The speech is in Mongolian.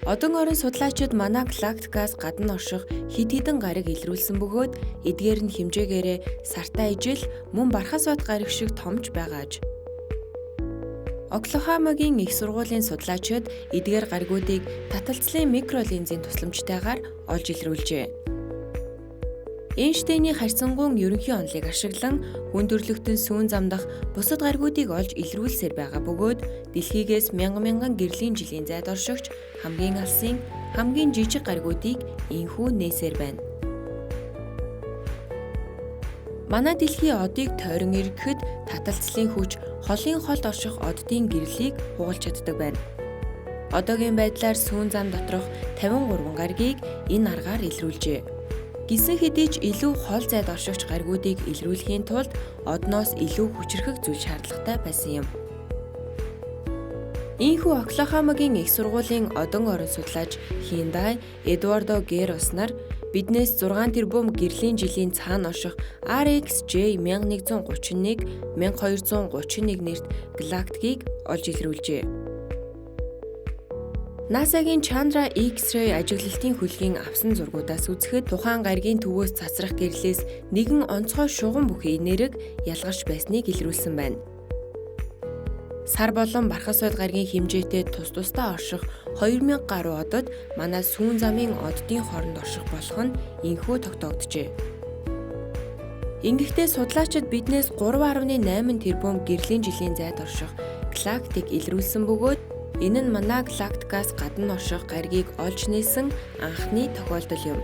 Одон орон судлаачид манай галактикаас гадна орших хэд хэдэн гариг илрүүлсэн бөгөөд эдгээр нь хэмжээгээрээ сартай ижил мөн бархас бат гариг шиг томч байгааж. Оклахомагийн их сургуулийн судлаачид эдгээр гаригуудыг таталцлын микролинзийн тусламжтайгаар олж илрүүлжээ. Эйнштейний харьцангуун ерөнхий онолыг ашиглан хүндрэлтэн сүүн зам дах бусад гаригуудыг олж илрүүлсээр байгаа бөгөөд дэлхийгээс мянган гэрлийн жилийн зайд оршигч хамгийн алсын, хамгийн жижиг гаригуудыг инхүү нээсээр байна. Манай дэлхийн одыг тойрон эргэхэд таталцлын хүч холын холд орших оддын гэрлийг хугалж чаддаг байна. Одоогийн байдлаар сүүн зам доторх 53 гаригийг энэ аргаар илрүүлжээ. Гисэн хэдий ч илүү хол зайд оршигч гаригуудыг илрүүлэхийн тулд одноос илүү хүчрхэг зүйл шаардлагатай байсан юм. Ийхүү Оклахомагийн их сургуулийн одон орон судлаач Хиндай, Эдуардо Герос нар биднээс 6 тэрбум гэрлийн жилийн цаана орших RxJ 1131, 1231 нэрт галактикийг олж илрүүлжээ. НАСА-гийн Чандра X-ray ажиглалтын хөлгийн авсан зургуудаас үзэхэд тухайн гаригийн төвөөс цацрах гэрлээс нэгэн онцгой шугам бүхий нэрэг ялгарч байсныг илрүүлсэн байна. Сар болон бархас бат гаригийн хэмжээтэй тусдаа орших 2000 гаруй одод манай сүүн замын оддын хооронд орших болох нь инхүү тогтоогджээ. Ингэхдээ судлаачид биднээс 3.8 тэрбум гэрлийн жилийн зайд орших галактик илрүүлсэн бөгөөд энэ нь манай галактикаас гадна орших гаригийг олж нээсэн анхны тохиолдол юм.